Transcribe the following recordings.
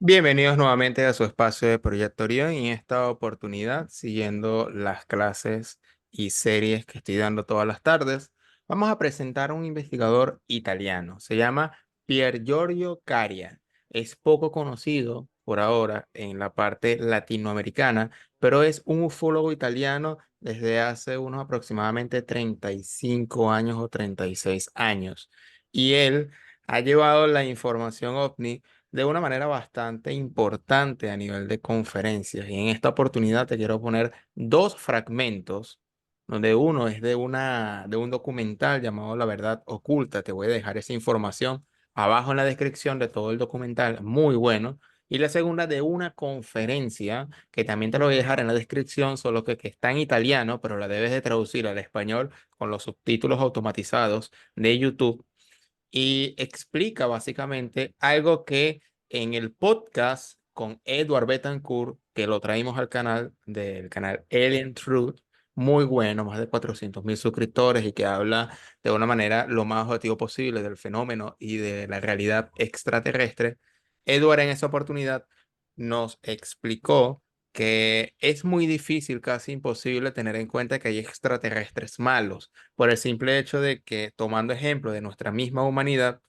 Bienvenidos nuevamente a su espacio de Proyecto Orión y en esta oportunidad, siguiendo las clases y series que estoy dando todas las tardes, vamos a presentar a un investigador italiano. Se llama Pier Giorgio Caria. Es poco conocido por ahora en la parte latinoamericana, pero es un ufólogo italiano desde hace unos aproximadamente 35 años o 36 años. Y él ha llevado la información OVNI de una manera bastante importante a nivel de conferencias. Y en esta oportunidad te quiero poner dos fragmentos, donde uno es de un documental llamado La Verdad Oculta. Te voy a dejar esa información abajo en la descripción de todo el documental, muy bueno. Y la segunda de una conferencia, que también te lo voy a dejar en la descripción, solo que está en italiano, pero la debes de traducir al español con los subtítulos automatizados de YouTube y explica básicamente algo que en el podcast con Edward Betancourt, que lo traímos al canal del canal Alien Truth, muy bueno, más de 400.000 suscriptores y que habla de una manera lo más objetivo posible del fenómeno y de la realidad extraterrestre. Edward en esa oportunidad nos explicó que es muy difícil, casi imposible, tener en cuenta que hay extraterrestres malos por el simple hecho de que, tomando ejemplo de nuestra misma humanidad,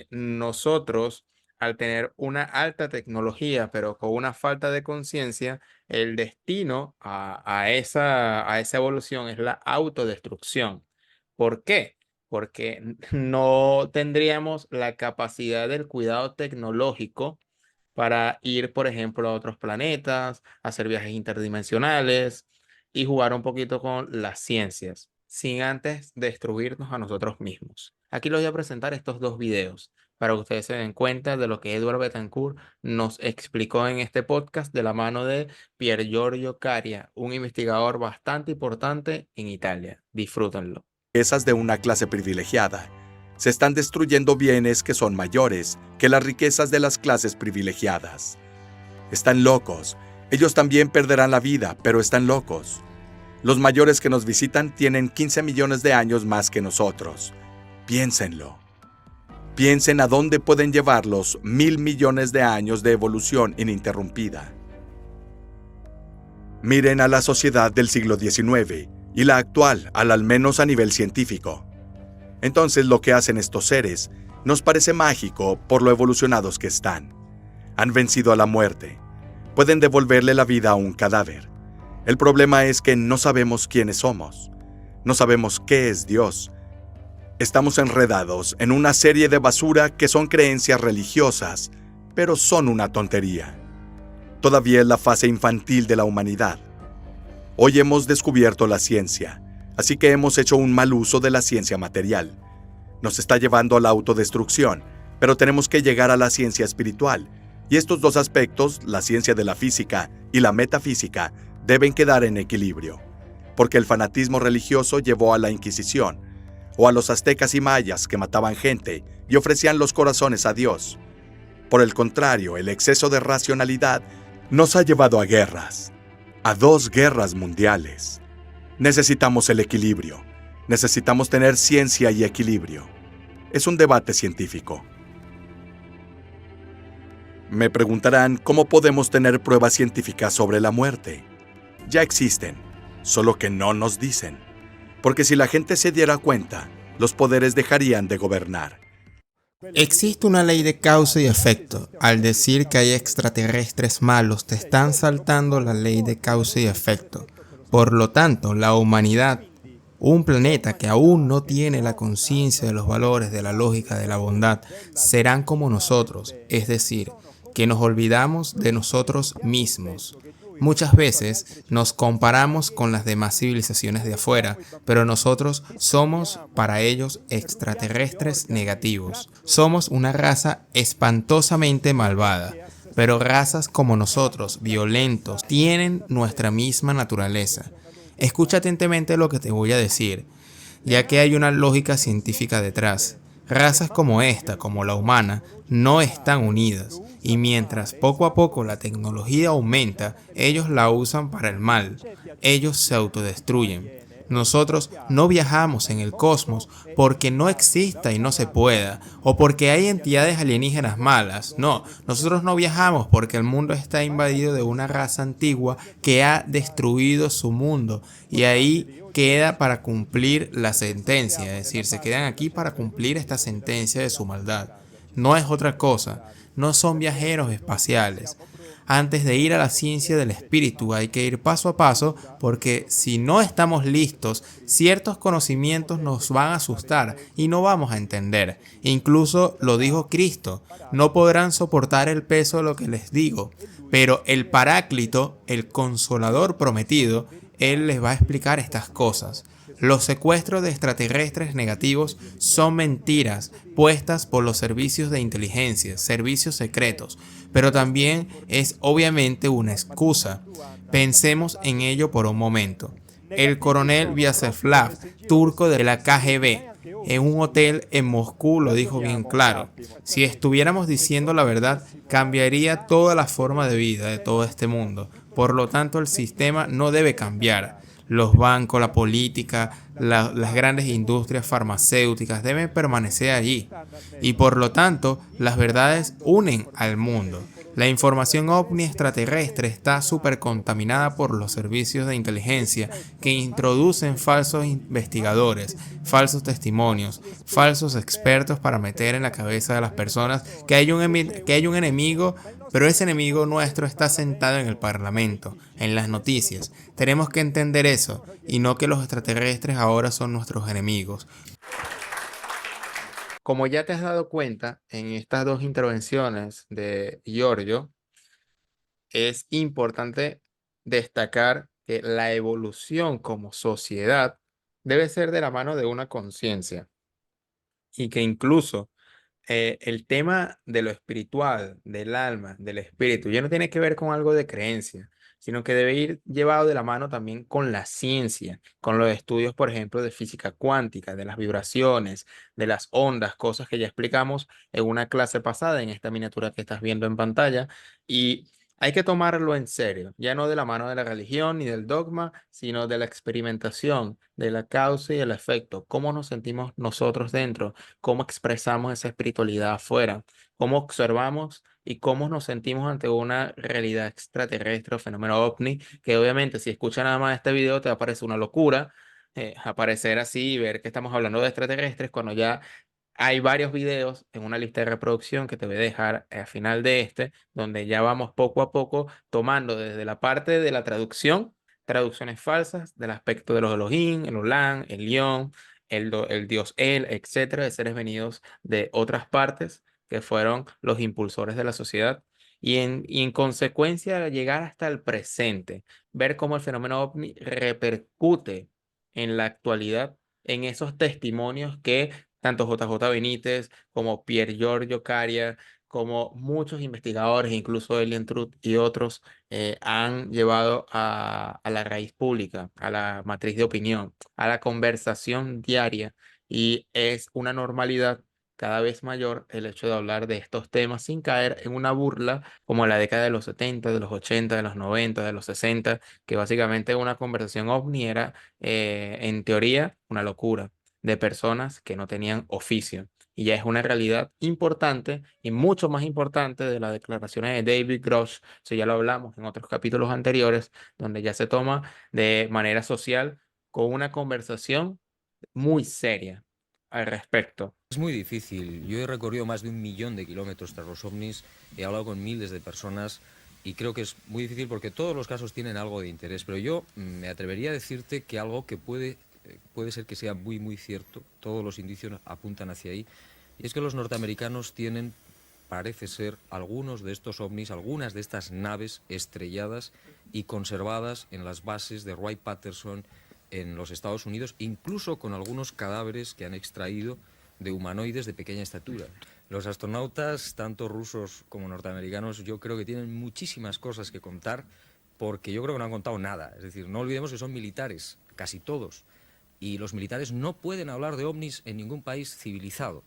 nosotros, al tener una alta tecnología, pero con una falta de conciencia, el destino a esa evolución es la autodestrucción. ¿Por qué? Porque no tendríamos la capacidad del cuidado tecnológico para ir, por ejemplo, a otros planetas, hacer viajes interdimensionales y jugar un poquito con las ciencias, sin antes destruirnos a nosotros mismos. Aquí les voy a presentar estos dos videos para que ustedes se den cuenta de lo que Edward Betancourt nos explicó en este podcast de la mano de Pier Giorgio Caria, un investigador bastante importante en Italia. Disfrútenlo. Riquezas de una clase privilegiada. Se están destruyendo bienes que son mayores que las riquezas de las clases privilegiadas. Están locos. Ellos también perderán la vida, pero están locos. Los mayores que nos visitan tienen 15 millones de años más que nosotros. Piénsenlo. Piensen a dónde pueden llevarlos 1.000 millones de años de evolución ininterrumpida. Miren a la sociedad del siglo XIX y la actual, al menos a nivel científico. Entonces lo que hacen estos seres nos parece mágico por lo evolucionados que están. Han vencido a la muerte. Pueden devolverle la vida a un cadáver. El problema es que no sabemos quiénes somos. No sabemos qué es Dios. Estamos enredados en una serie de basura que son creencias religiosas, pero son una tontería. Todavía es la fase infantil de la humanidad. Hoy hemos descubierto la ciencia, así que hemos hecho un mal uso de la ciencia material. Nos está llevando a la autodestrucción, pero tenemos que llegar a la ciencia espiritual. Y estos dos aspectos, la ciencia de la física y la metafísica, deben quedar en equilibrio. Porque el fanatismo religioso llevó a la Inquisición, o a los aztecas y mayas que mataban gente y ofrecían los corazones a Dios. Por el contrario, el exceso de racionalidad nos ha llevado a guerras, a 2 guerras mundiales. Necesitamos el equilibrio. Necesitamos tener ciencia y equilibrio. Es un debate científico. Me preguntarán cómo podemos tener pruebas científicas sobre la muerte. Ya existen, solo que no nos dicen. Porque si la gente se diera cuenta, los poderes dejarían de gobernar. Existe una ley de causa y efecto. Al decir que hay extraterrestres malos, te están saltando la ley de causa y efecto. Por lo tanto, la humanidad, un planeta que aún no tiene la conciencia de los valores, de la lógica, de la bondad, serán como nosotros, es decir, que nos olvidamos de nosotros mismos. Muchas veces nos comparamos con las demás civilizaciones de afuera, pero nosotros somos para ellos extraterrestres negativos. Somos una raza espantosamente malvada, pero razas como nosotros, violentos, tienen nuestra misma naturaleza. Escucha atentamente lo que te voy a decir, ya que hay una lógica científica detrás. Razas como esta, como la humana, no están unidas, y mientras poco a poco la tecnología aumenta, ellos la usan para el mal. Ellos se autodestruyen. Nosotros no viajamos en el cosmos porque no exista y no se pueda, o porque hay entidades alienígenas malas. No, nosotros no viajamos porque el mundo está invadido de una raza antigua que ha destruido su mundo y ahí queda para cumplir la sentencia, es decir, se quedan aquí para cumplir esta sentencia de su maldad. No es otra cosa, no son viajeros espaciales. Antes de ir a la ciencia del espíritu hay que ir paso a paso porque si no estamos listos, ciertos conocimientos nos van a asustar y no vamos a entender. Incluso lo dijo Cristo, no podrán soportar el peso de lo que les digo, pero el Paráclito, el Consolador prometido, Él les va a explicar estas cosas. Los secuestros de extraterrestres negativos son mentiras puestas por los servicios de inteligencia, servicios secretos, pero también es obviamente una excusa. Pensemos en ello por un momento. El coronel Vyacheslav, turco de la KGB, en un hotel en Moscú lo dijo bien claro. Si estuviéramos diciendo la verdad, cambiaría toda la forma de vida de todo este mundo. Por lo tanto, el sistema no debe cambiar. Los bancos, la política, las grandes industrias farmacéuticas deben permanecer allí. Y por lo tanto, las verdades unen al mundo. La información ovni extraterrestre está súper contaminada por los servicios de inteligencia que introducen falsos investigadores, falsos testimonios, falsos expertos para meter en la cabeza de las personas que hay un enemigo, pero ese enemigo nuestro está sentado en el Parlamento, en las noticias. Tenemos que entender eso y no que los extraterrestres ahora son nuestros enemigos. Como ya te has dado cuenta en estas dos intervenciones de Giorgio, es importante destacar que la evolución como sociedad debe ser de la mano de una conciencia y que incluso el tema de lo espiritual, del alma, del espíritu, ya no tiene que ver con algo de creencia, sino que debe ir llevado de la mano también con la ciencia, con los estudios, por ejemplo, de física cuántica, de las vibraciones, de las ondas, cosas que ya explicamos en una clase pasada, en esta miniatura que estás viendo en pantalla, y hay que tomarlo en serio, ya no de la mano de la religión ni del dogma, sino de la experimentación, de la causa y el efecto, cómo nos sentimos nosotros dentro, cómo expresamos esa espiritualidad afuera, cómo observamos y cómo nos sentimos ante una realidad extraterrestre o fenómeno ovni, que obviamente si escuchas nada más este video te va a parecer una locura, aparecer así y ver que estamos hablando de extraterrestres cuando ya hay varios videos en una lista de reproducción que te voy a dejar al final de este, donde ya vamos poco a poco tomando desde la parte de la traducción, traducciones falsas del aspecto de los Elohim, el Olam, el León, el dios El, etcétera, de seres venidos de otras partes que fueron los impulsores de la sociedad. Y en consecuencia llegar hasta el presente, ver cómo el fenómeno ovni repercute en la actualidad en esos testimonios que tanto JJ Benítez como Pier Giorgio Caria, como muchos investigadores, incluso Elian Truth y otros, han llevado a la raíz pública, a la matriz de opinión, a la conversación diaria, y es una normalidad cada vez mayor el hecho de hablar de estos temas sin caer en una burla como en la década de los 70, de los 80, de los 90, de los 60, que básicamente una conversación ovni era, en teoría, una locura de personas que no tenían oficio. Y ya es una realidad importante y mucho más importante de las declaraciones de David Grosh. Eso ya lo hablamos en otros capítulos anteriores, donde ya se toma de manera social con una conversación muy seria al respecto. Es muy difícil. Yo he recorrido más de 1 millón de kilómetros tras los ovnis, he hablado con miles de personas y creo que es muy difícil porque todos los casos tienen algo de interés. Pero yo me atrevería a decirte que algo que puede ser que sea muy, muy cierto, todos los indicios apuntan hacia ahí, y es que los norteamericanos tienen, parece ser, algunos de estos ovnis, algunas de estas naves estrelladas y conservadas en las bases de Wright-Patterson en los Estados Unidos, incluso con algunos cadáveres que han extraído de humanoides de pequeña estatura. Los astronautas, tanto rusos como norteamericanos, yo creo que tienen muchísimas cosas que contar, porque yo creo que no han contado nada. Es decir, no olvidemos que son militares, casi todos, y los militares no pueden hablar de ovnis en ningún país civilizado.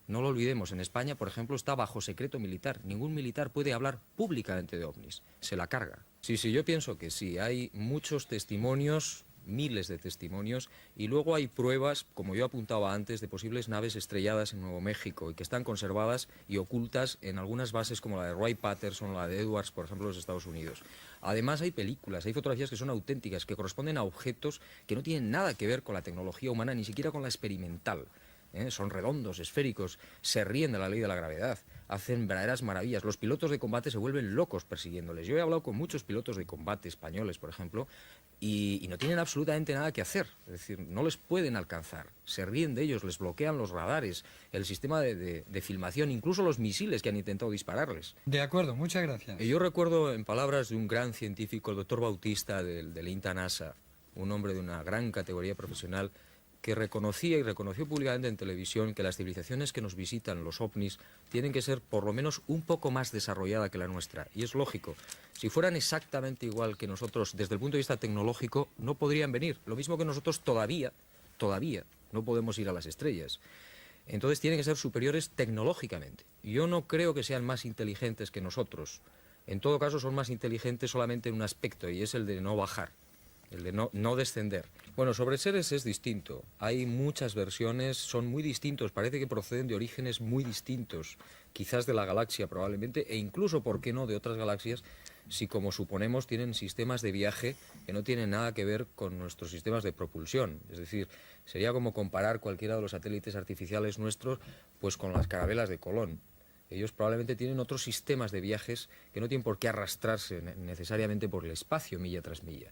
No lo olvidemos, en España, por ejemplo, está bajo secreto militar. Ningún militar puede hablar públicamente de ovnis, se la carga. Sí, yo pienso que sí, hay muchos testimonios miles de testimonios, y luego hay pruebas, como yo apuntaba antes, de posibles naves estrelladas en Nuevo México y que están conservadas y ocultas en algunas bases como la de Wright Patterson, la de Edwards, por ejemplo, en los Estados Unidos. Además hay películas, hay fotografías que son auténticas, que corresponden a objetos que no tienen nada que ver con la tecnología humana, ni siquiera con la experimental. Son redondos, esféricos, se ríen de la ley de la gravedad, hacen verdaderas maravillas. Los pilotos de combate se vuelven locos persiguiéndoles. Yo he hablado con muchos pilotos de combate españoles, por ejemplo, y no tienen absolutamente nada que hacer. Es decir, no les pueden alcanzar. Se ríen de ellos, les bloquean los radares, el sistema de filmación, incluso los misiles que han intentado dispararles. De acuerdo, muchas gracias. Yo recuerdo en palabras de un gran científico, el doctor Bautista del INTA NASA, un hombre de una gran categoría profesional, que reconocía y reconoció públicamente en televisión que las civilizaciones que nos visitan, los ovnis, tienen que ser por lo menos un poco más desarrollada que la nuestra. Y es lógico. Si fueran exactamente igual que nosotros desde el punto de vista tecnológico, no podrían venir. Lo mismo que nosotros todavía no podemos ir a las estrellas. Entonces tienen que ser superiores tecnológicamente. Yo no creo que sean más inteligentes que nosotros. En todo caso son más inteligentes solamente en un aspecto, y es el de no bajar, el de no descender. Bueno, sobre seres es distinto. Hay muchas versiones, son muy distintos, parece que proceden de orígenes muy distintos, quizás de la galaxia probablemente, e incluso, ¿por qué no?, de otras galaxias, si como suponemos tienen sistemas de viaje que no tienen nada que ver con nuestros sistemas de propulsión. Es decir, sería como comparar cualquiera de los satélites artificiales nuestros pues con las carabelas de Colón. Ellos probablemente tienen otros sistemas de viajes que no tienen por qué arrastrarse necesariamente por el espacio milla tras milla.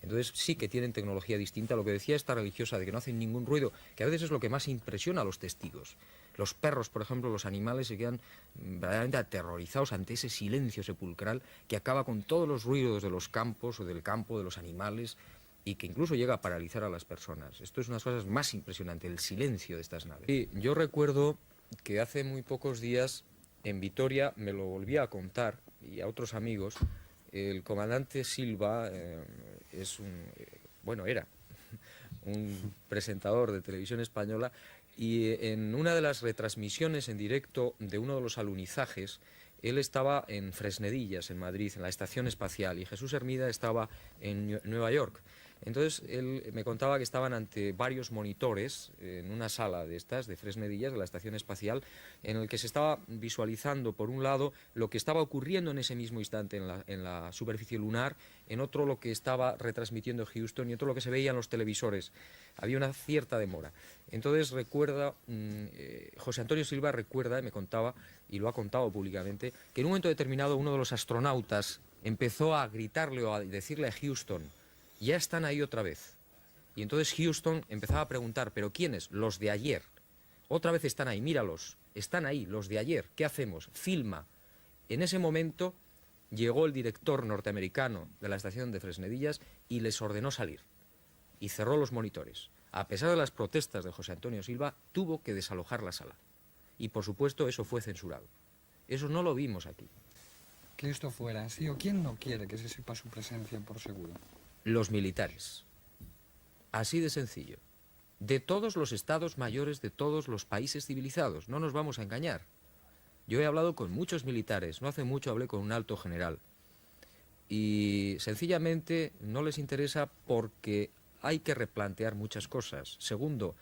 Entonces sí que tienen tecnología distinta. Lo que decía esta religiosa de que no hacen ningún ruido, que a veces es lo que más impresiona a los testigos. Los perros, por ejemplo, los animales se quedan verdaderamente aterrorizados ante ese silencio sepulcral que acaba con todos los ruidos de los campos o del campo, de los animales, y que incluso llega a paralizar a las personas. Esto es una de las cosas más impresionantes, el silencio de estas naves. Sí, yo recuerdo que hace muy pocos días en Vitoria me lo volví a contar, y a otros amigos. El comandante Silva era un presentador de televisión española, y en una de las retransmisiones en directo de uno de los alunizajes, él estaba en Fresnedillas, en Madrid, en la estación espacial, y Jesús Hermida estaba en Nueva York. Entonces él me contaba que estaban ante varios monitores en una sala de estas, de Fresnedillas, de la estación espacial, en el que se estaba visualizando, por un lado, lo que estaba ocurriendo en ese mismo instante en la superficie lunar, en otro lo que estaba retransmitiendo Houston, y otro lo que se veía en los televisores. Había una cierta demora. Entonces José Antonio Silva recuerda, y me contaba, y lo ha contado públicamente, que en un momento determinado uno de los astronautas empezó a gritarle o a decirle a Houston: ya están ahí otra vez. Y entonces Houston empezaba a preguntar: ¿pero quiénes? Los de ayer. Otra vez están ahí, míralos, están ahí, los de ayer. ¿Qué hacemos? Filma. En ese momento llegó el director norteamericano de la estación de Fresnedillas y les ordenó salir. Y cerró los monitores. A pesar de las protestas de José Antonio Silva, tuvo que desalojar la sala. Y por supuesto eso fue censurado. Eso no lo vimos aquí. Que esto fuera así, o quién no quiere que se sepa su presencia por seguro. Los militares. Así de sencillo. De todos los estados mayores de todos los países civilizados. No nos vamos a engañar. Yo he hablado con muchos militares. No hace mucho hablé con un alto general. Y sencillamente no les interesa porque hay que replantear muchas cosas. Segundo,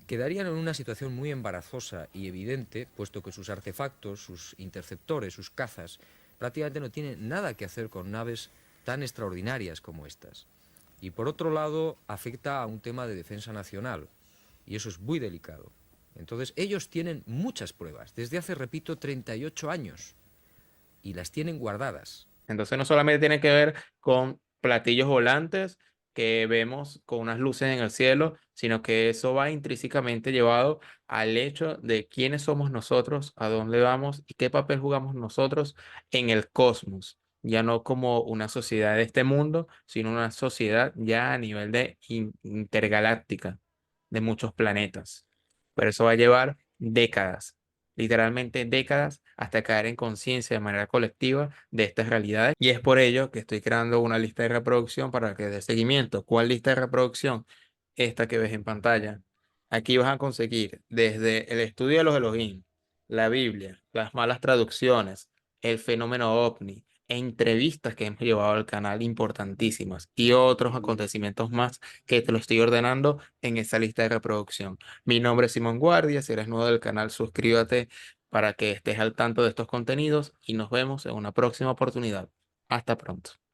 quedarían en una situación muy embarazosa y evidente, puesto que sus artefactos, sus interceptores, sus cazas, prácticamente no tienen nada que hacer con naves tan extraordinarias como estas. Y por otro lado, afecta a un tema de defensa nacional, y eso es muy delicado. Entonces, ellos tienen muchas pruebas, desde hace, repito, 38 años, y las tienen guardadas. Entonces no solamente tiene que ver con platillos volantes que vemos con unas luces en el cielo, sino que eso va intrínsecamente llevado al hecho de quiénes somos nosotros, a dónde vamos y qué papel jugamos nosotros en el cosmos. Ya no como una sociedad de este mundo, sino una sociedad ya a nivel de intergaláctica, de muchos planetas. Pero eso va a llevar décadas, literalmente décadas, hasta caer en conciencia de manera colectiva de estas realidades. Y es por ello que estoy creando una lista de reproducción para que dé seguimiento. ¿Cuál lista de reproducción? Esta que ves en pantalla. Aquí vas a conseguir desde el estudio de los Elohim, la Biblia, las malas traducciones, el fenómeno ovni, entrevistas que hemos llevado al canal importantísimas y otros acontecimientos más que te lo estoy ordenando en esa lista de reproducción. Mi nombre es Simón Guardia, si eres nuevo del canal, suscríbete para que estés al tanto de estos contenidos y nos vemos en una próxima oportunidad. Hasta pronto.